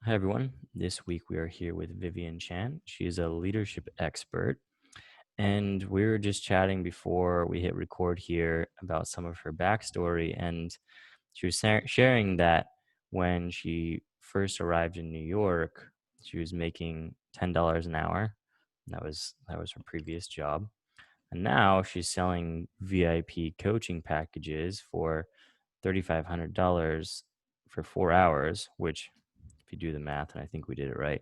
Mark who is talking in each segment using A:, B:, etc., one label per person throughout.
A: Hi, everyone. This week we are here with Vivian Chan. She is a leadership expert, and we were just chatting before we hit record here about some of her backstory. And she was sharing that when she first arrived in New York, she was making $10 an hour. That was her previous job, and now she's selling VIP coaching packages for $3,500 for 4 hours, which, if you do the math, and I think we did it right,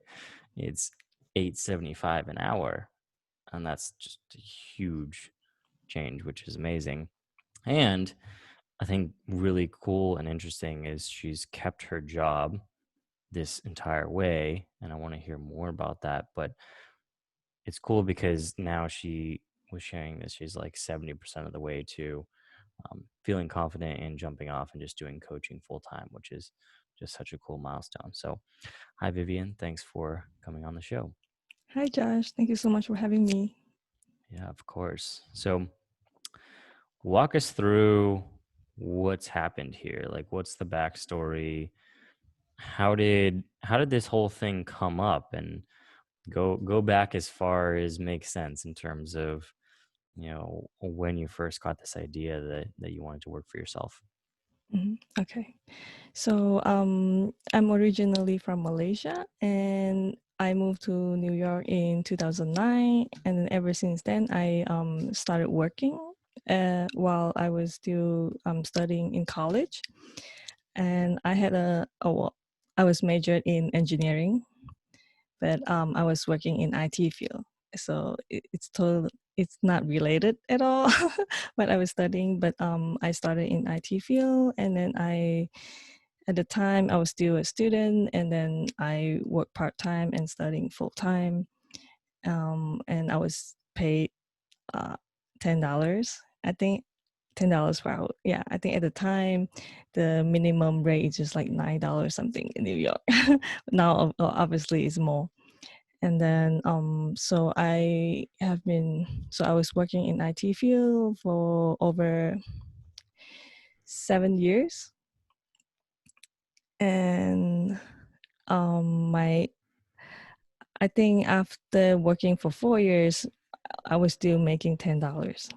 A: it's 875 an hour. And that's just a huge change, which is amazing. And I think really cool and interesting is she's kept her job this entire way. And I want to hear more about that. But it's cool because now she was sharing this. She's like 70% of the way to feeling confident in jumping off and just doing coaching full time, which is just such a cool milestone. So, hi, Vivian. Thanks for coming on the show.
B: Hi, Josh. Thank you so much for having me.
A: Yeah, of course. So, walk us through what's happened here. Like, what's the backstory? How did this whole thing come up? And go back as far as makes sense in terms of when you first got this idea that you wanted to work for yourself.
B: Okay. So, I'm originally from Malaysia and I moved to New York in 2009. And then ever since then, I started working while I was still studying in college. And I had well, I was majored in engineering, but I was working in IT field. So it's not related at all what I was studying, but I started in IT field, and then at the time I was still a student, and then I worked part-time and studying full-time, and I was paid uh, $10, I think. $10 per hour. Yeah, I think at the time the minimum rate is just like $9 something in New York. Now obviously it's more. And then so I was working in IT field for over 7 years. And my I think after working for 4 years, I was still making $10.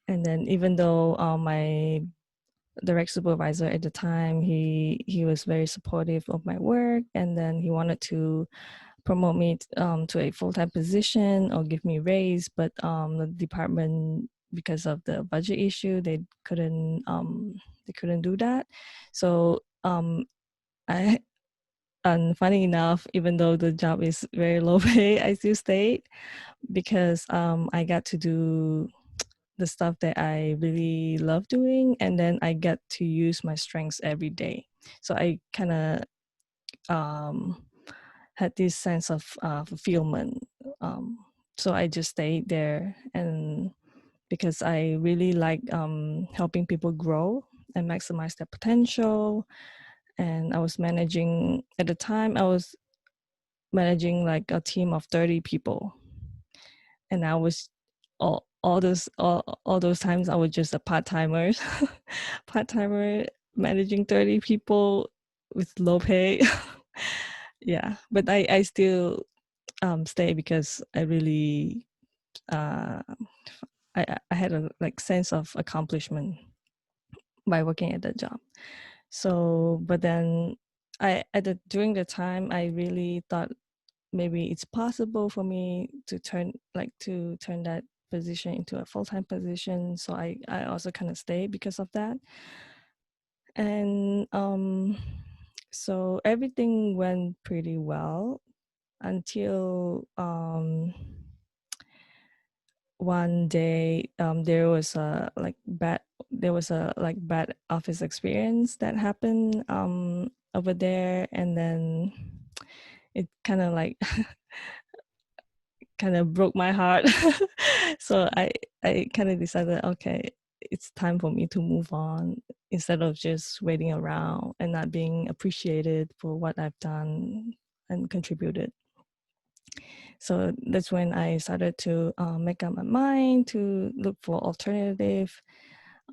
B: And then even though my direct supervisor at the time, he was very supportive of my work, and then he wanted to promote me to a full-time position or give me raise, but the department, because of the budget issue, they couldn't do that. So I and funny enough, even though the job is very low pay, I still stayed because I got to do the stuff that I really love doing, and then I get to use my strengths every day. So I kind of um, had this sense of fulfillment. Um, so I just stayed there, and because I really like helping people grow and maximize their potential. And I was managing at the time. I was managing like a team of 30 people, and I was all those times I was just a part-timer, part-timer managing 30 people with low pay. Yeah, but I still stay because I really uh, I had a like sense of accomplishment by working at that job. So, but then during the time I really thought maybe it's possible for me to turn that position into a full-time position. So I also kind of stayed because of that. And so everything went pretty well until one day there was a like bad office experience that happened over there, and then it kind of like kind of broke my heart. So I kind of decided, okay, it's time for me to move on instead of just waiting around and not being appreciated for what I've done and contributed. So that's when I started to make up my mind to look for alternative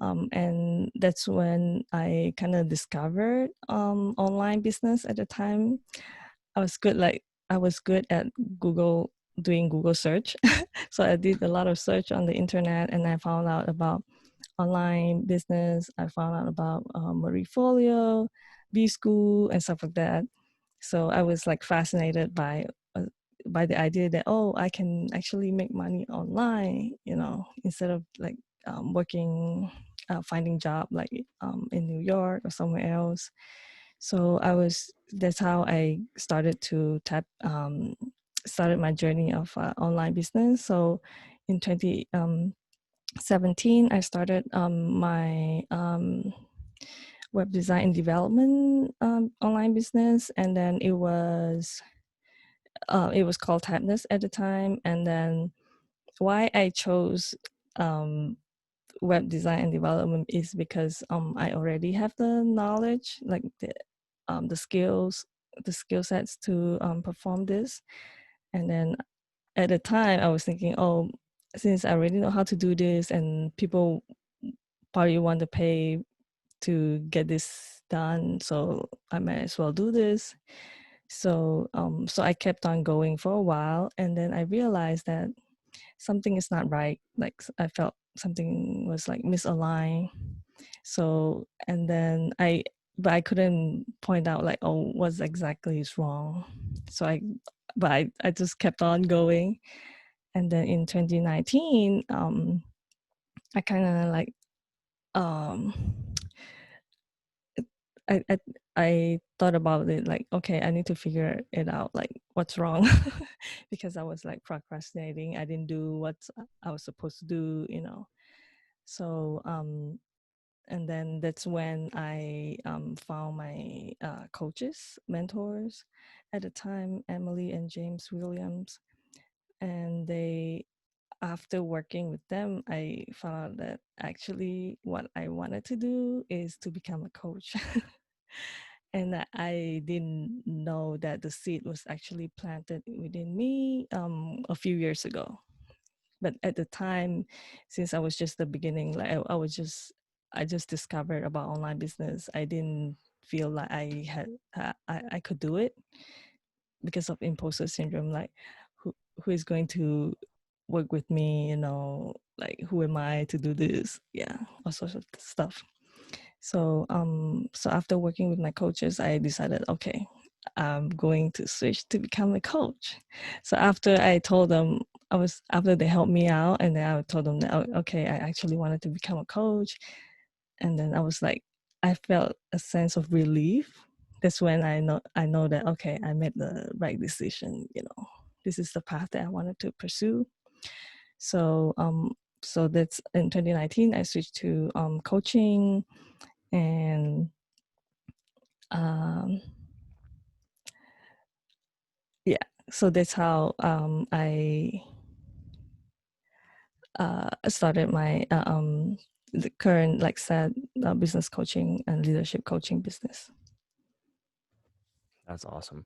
B: And that's when I kind of discovered online business. At the time, I was good at Google, doing Google search. So I did a lot of search on the internet, and I found out about online business. I found out about Marie Folio, B School, and stuff like that. So I was like fascinated by the idea that, oh, I can actually make money online, instead of like working, finding job like in New York or somewhere else. So that's how I started my journey of online business. So in 2017, I started my web design and development online business, and then it was called Typeness at the time. And then why I chose um, web design and development is because I already have the knowledge, like the skills, the skill sets to perform this. And then at the time, I was thinking, oh, since I already know how to do this, and people probably want to pay to get this done, so I might as well do this. So I kept on going for a while, and then I realized that something is not right. Like I felt something was like misaligned. So and then but I couldn't point out like, oh, what exactly is wrong. So I just kept on going, and then in 2019, I kind of like um I, I I thought about it like, okay, I need to figure it out, like what's wrong, because I was like procrastinating. I didn't do what I was supposed to do. So and then that's when I found my coaches, mentors at the time, Emily and James Williams, and after working with them, I found out that actually what I wanted to do is to become a coach. And that I didn't know that the seed was actually planted within me a few years ago. But at the time, since I was just the beginning, like I just discovered about online business. I didn't feel like I could do it because of imposter syndrome. Like, who is going to work with me? Like, who am I to do this? Yeah, all sorts of stuff. So after working with my coaches, I decided, okay, I'm going to switch to become a coach. So after I told them, after they helped me out, and then I told them that, oh, okay, I actually wanted to become a coach. And then I was like, I felt a sense of relief. That's when I know that, okay, I made the right decision. This is the path that I wanted to pursue. So that's in 2019. I switched to coaching, and um, yeah, so that's how I started my the current, like said, business coaching and leadership coaching business.
A: That's awesome.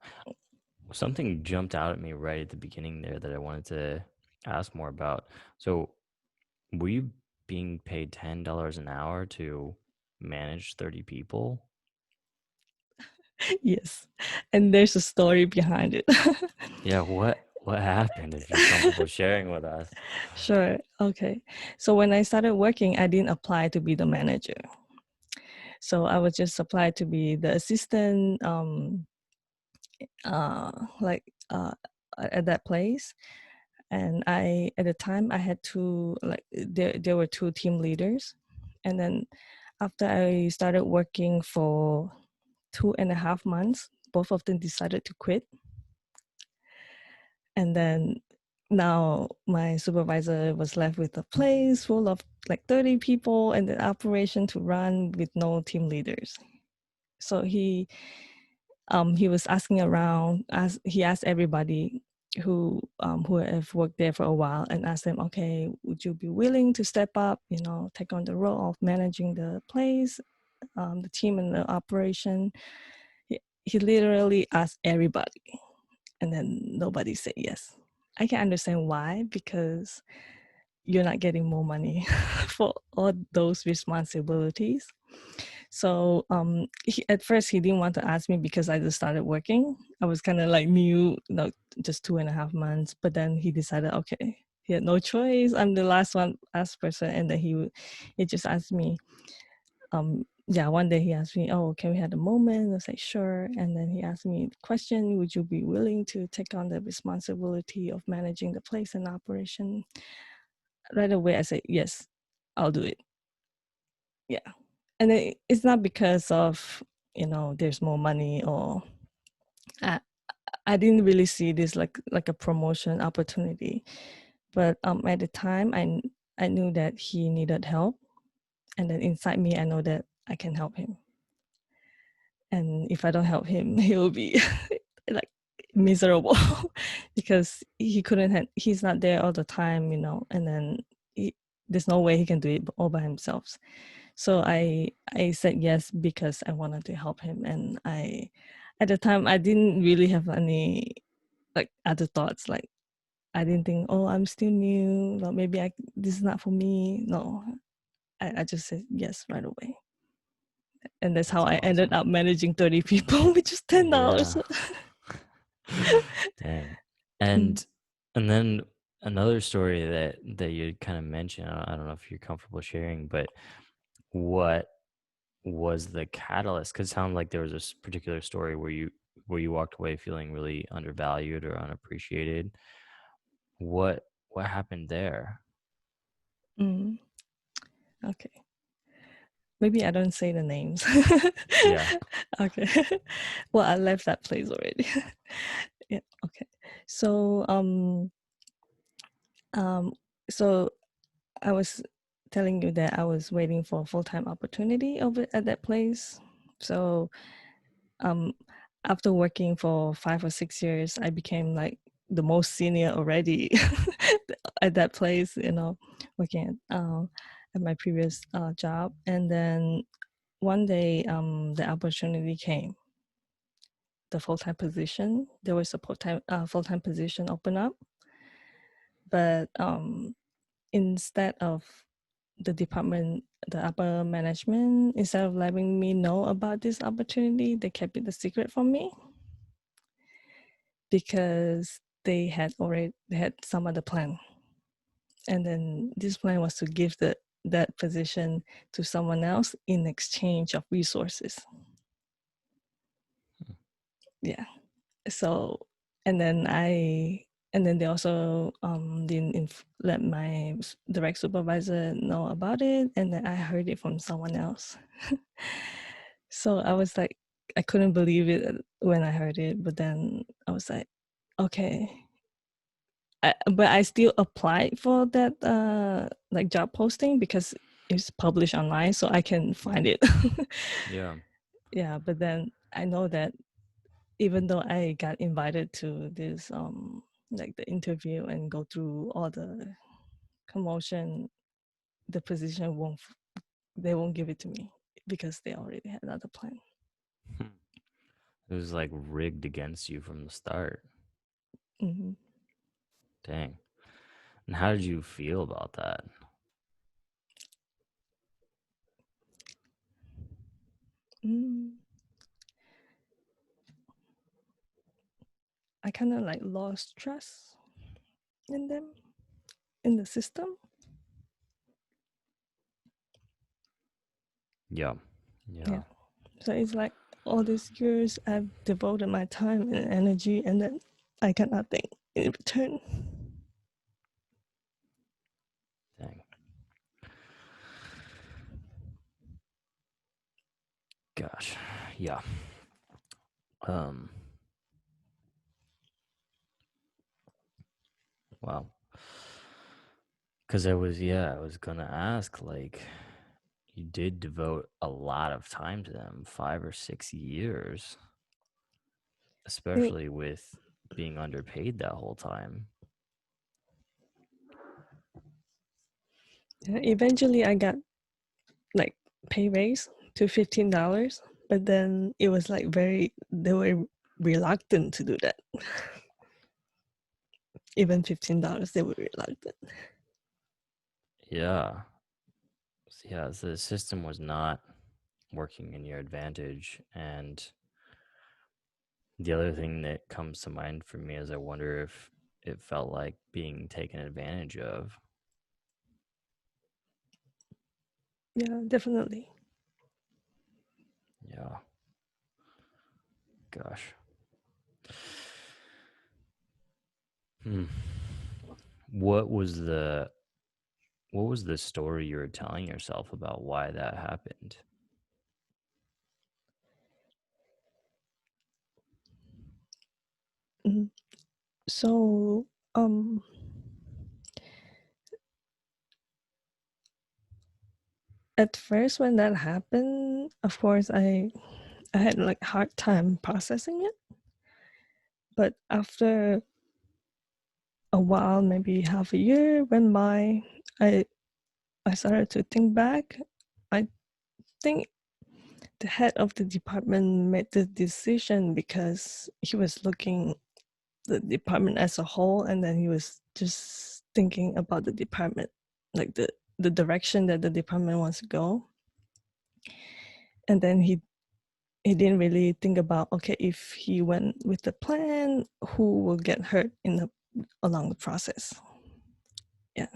A: Something jumped out at me right at the beginning there that I wanted to ask more about. So, were you being paid $10 an hour to manage 30 people?
B: Yes, and there's a story behind it.
A: Yeah, what happened if you're comfortable sharing with us?
B: Sure. Okay. So when I started working, I didn't apply to be the manager. So I was just applied to be the assistant, like at that place. And at the time, I had two, like there were two team leaders. And then after I started working for 2.5 months, both of them decided to quit. And then now my supervisor was left with a place full of like 30 people and the operation to run with no team leaders. So he was asking around, as he asked everybody who have worked there for a while, and asked them, okay, would you be willing to step up, take on the role of managing the place, the team and the operation? He literally asked everybody, and then nobody said yes. I can understand why, because you're not getting more money for all those responsibilities. So at first he didn't want to ask me because I just started working. I was kind of like new, just 2.5 months. But then he decided, okay, he had no choice. I'm the last person, and then he just asked me. Yeah, one day he asked me, "Oh, can we have a moment?" I was like, "Sure." And then he asked me the question, "Would you be willing to take on the responsibility of managing the place and operation?" Right away, I said, "Yes, I'll do it." Yeah, and it's not because of there's more money, or I, I didn't really see this like a promotion opportunity. But at the time, I knew that he needed help, and then inside me, I know that I can help him. And if I don't help him, he'll be like miserable because he's not there all the time, and then there's no way he can do it all by himself. So I said yes because I wanted to help him, and I at the time I didn't really have any like other thoughts. Like I didn't think, oh, I'm still new, or maybe this is not for me. No, I just said yes right away. And that's how
A: That's
B: I ended
A: awesome.
B: up managing 30 people with just $10.
A: Yeah. Dang.
B: Mm.
A: And then another story that you kind of mentioned, I don't know if you're comfortable sharing, but what was the catalyst? Because it sounded like there was this particular story where you walked away feeling really undervalued or unappreciated. What happened there?
B: Mm. Okay. Maybe I don't say the names.
A: Yeah.
B: Okay. Well, I left that place already. Yeah. Okay. So um so I was telling you that I was waiting for a full-time opportunity over at that place. So um after working for 5 or 6 years, I became like the most senior already at that place, working at my previous job. And then one day the opportunity came, the full-time position. There was a full-time position open up, but instead of the department, the upper management, instead of letting me know about this opportunity, they kept it a secret from me because they had some other plan. And then this plan was to give that position to someone else in exchange of resources. Yeah. So and then they also didn't let my direct supervisor know about it, and then I heard it from someone else. So I was like, I couldn't believe it when I heard it, but then I was like, okay. But I still applied for that like job posting because it's published online, so I can find it.
A: Yeah.
B: Yeah, but then I know that even though I got invited to this like the interview and go through all the commotion, the position they won't give it to me because they already had another plan.
A: Hmm. It was like rigged against you from the start.
B: Hmm.
A: Dang. And how did you feel about that?
B: Mm. I kind of like lost trust in them, in the system.
A: Yeah. Yeah.
B: Yeah. So it's like all these years I've devoted my time and energy, and then I got nothing in return.
A: Dang. Gosh. Yeah. Um, wow. Because I was gonna ask, like, you did devote a lot of time to them, 5 or 6 years,
B: It,
A: especially with being underpaid that whole time.
B: eventually, I got like pay raise to $15, but then it was like they were reluctant to do that. Even $15, they were reluctant.
A: Yeah. Yeah, the system was not working in your advantage. And the other thing that comes to mind for me is I wonder if it felt like being taken advantage of.
B: Yeah, definitely.
A: Yeah, gosh. Hmm. What was the what was the story you were telling yourself about why that happened?
B: Mhm. So, um, at first when that happened, of course, I had like hard time processing it. But after a while, maybe half a year went by, I I started to think back. I think the head of the department made the decision because he was looking the department as a whole, and then he was just thinking about the department, like the direction that the department wants to go. And then he didn't really think about, okay, if he went with the plan, who will get hurt in the along the process. Yeah,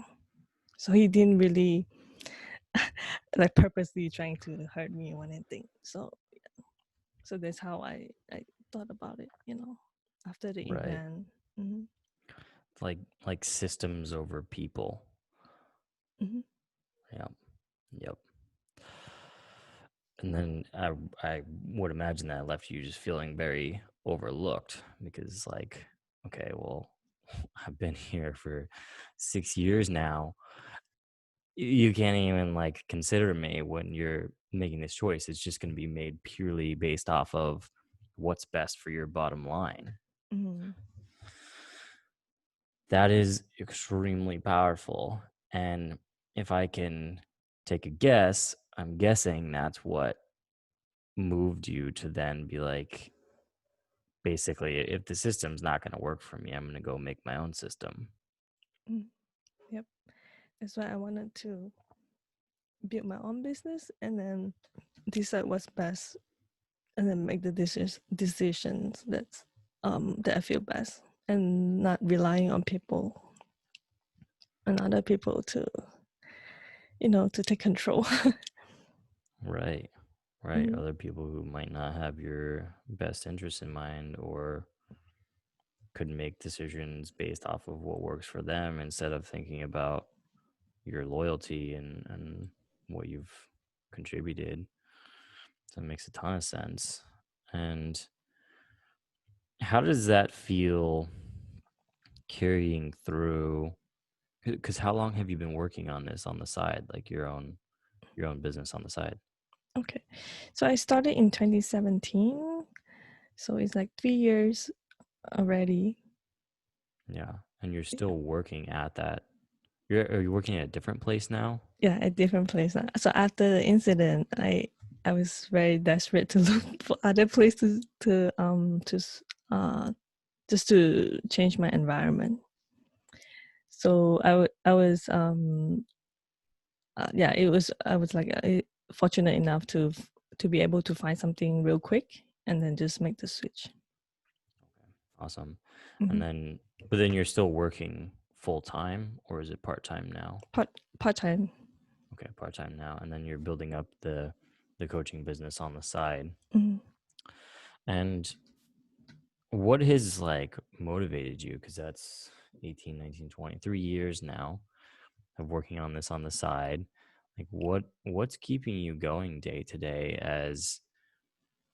B: so he didn't really like purposely trying to hurt me or anything. So that's how I thought about it, after the
A: Right.
B: event. Hmm.
A: Like systems over people.
B: Hmm.
A: Yep. Yep. And then I would imagine that left you just feeling very overlooked because like, okay, well, I've been here for 6 years now. You can't even like consider me when you're making this choice. It's just going to be made purely based off of what's best for your bottom line.
B: Hmm.
A: That is extremely powerful. And if I can take a guess, I'm guessing that's what moved you to then be like, basically, if the system's not going to work for me, I'm going to go make my own system.
B: Hmm. Yep, that's why I wanted to build my own business and then decide what's best, and then make the decisions that I feel best, and not relying on people and other people to to take control.
A: Right. Right.
B: Hmm.
A: Other people who might not have your best interest in mind or could make decisions based off of what works for them instead of thinking about your loyalty and what you've contributed. So it makes a ton of sense. And how does that feel carrying through? Because how long have you been working on this on the side, like your own business on the side?
B: Okay, so I started in 2017, so it's like 3 years already.
A: Yeah, and you're
B: Yeah,
A: still working at that. Are you working at a different place now?
B: yeah, at different places. So after the incident, I was very desperate to look for other places uh just to change my environment. So I was yeah, it was I was like fortunate enough to be able to find something real quick and then just make the switch.
A: Awesome. And
B: Hmm.
A: then, but then you're still working full time, or is it part time now?
B: Part time.
A: Okay, part time now, and then you're building up the coaching business on the side.
B: Hmm.
A: And what has like motivated you? Because that's 18, 19, 20, 3 years now of working on this on the side. Like what's keeping you going day to day as,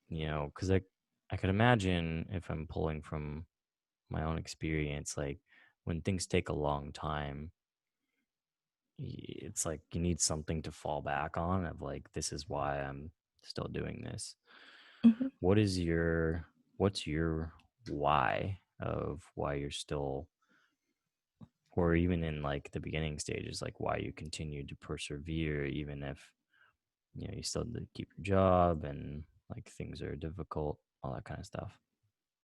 A: because I could imagine if I'm pulling from my own experience, like when things take a long time, it's like you need something to fall back on of like, this is why I'm still doing this.
B: Hmm.
A: What is what's your why of why you're still, or even in like the beginning stages, like why you continue to persevere even if you still have to keep your job and like things are difficult, all that kind of stuff.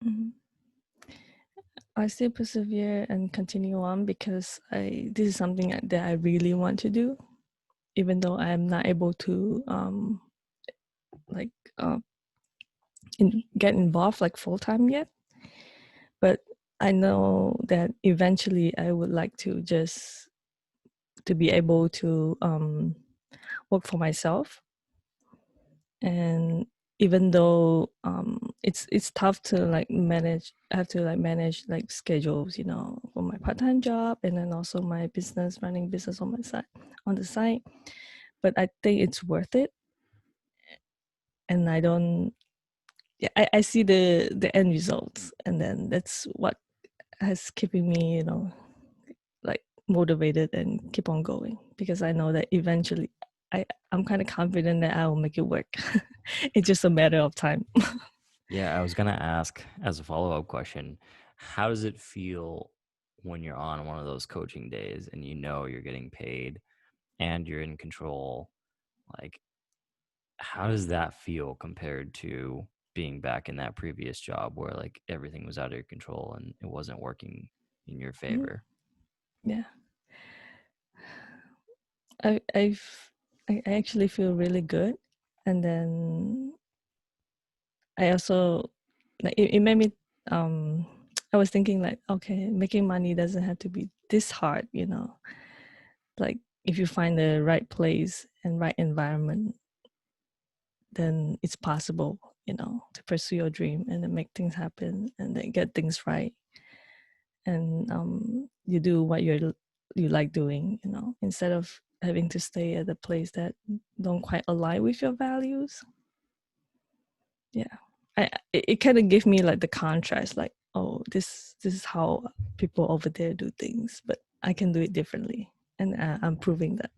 B: Hmm. I still persevere and continue on because I this is something that I really want to do, even though I'm not able to like uh, get involved like full time yet. But I know that eventually I would like to just to be able to work for myself. And even though it's tough to like manage, I have to like manage like schedules, you know, for my part-time job and then also my business, running business on my side, on the side. But I think it's worth it. And I don't, yeah, I see the end results, and then that's what has keeping me, you know, like motivated and keep on going, because I know that eventually I'm kind of confident that I will make it work. It's just a matter of time.
A: Yeah, I was gonna ask as a follow-up question, how does it feel when you're on one of those coaching days and you know you're getting paid and you're in control? Like, how does that feel compared to being back in that previous job where like everything was out of your control and it wasn't working in your
B: Mhm.
A: favor?
B: Yeah, I I've I actually feel really good, and then I also like it made me um I was thinking like, okay, making money doesn't have to be this hard, you know. Like if you find the right place and right environment, then it's possible, you know, to pursue your dream and then make things happen and then get things right. And you do what you like doing, you know, instead of having to stay at a place that don't quite align with your values. Yeah, it kind of gave me like the contrast, like, oh, this is how people over there do things, but I can do it differently, and I'm proving that.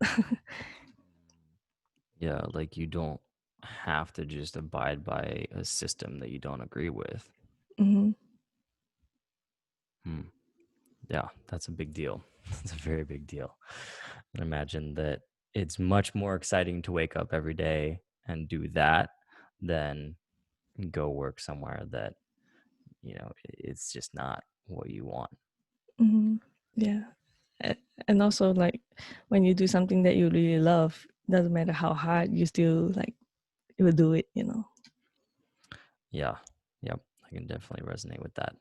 A: Yeah, like you don't have to just abide by a system that you don't agree with.
B: Hmm.
A: Hmm. Yeah, that's a big deal. That's a very big deal. I imagine that it's much more exciting to wake up every day and do that than go work somewhere that, it's just not what you want.
B: Hmm. Yeah. And also like when you do something that you really love, doesn't matter how hard, you still like you will do it, you know.
A: Yeah. Yep. I can definitely resonate with that.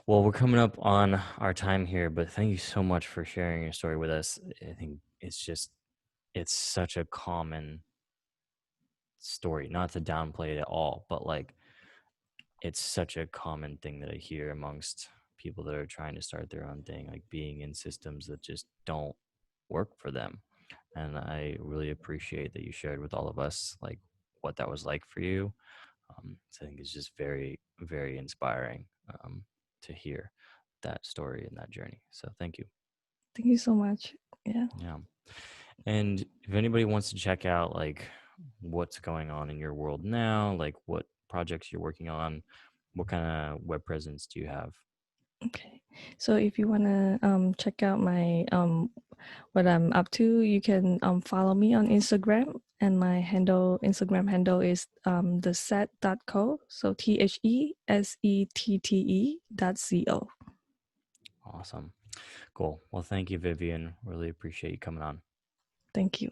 A: Well, we're coming up on our time here, but thank you so much for sharing your story with us. I think it's such a common story, not to downplay it at all, but like it's such a common thing that I hear amongst people that are trying to start their own thing, like being in systems that just don't work for them. And I really appreciate that you shared with all of us like what that was like for you. So I think it's just very, very inspiring to hear that story and that journey. So thank you.
B: Thank you so much. Yeah.
A: Yeah. And if anybody wants to check out like what's going on in your world now, like what projects you're working on, what kind of web presence do you have?
B: Okay. So if you want to check out my what I'm up to, you can follow me on Instagram, and my Instagram handle is theset.co. So THESETTE.co.
A: Awesome. Cool. Well, thank you, Vivian. Really appreciate you coming on.
B: Thank you.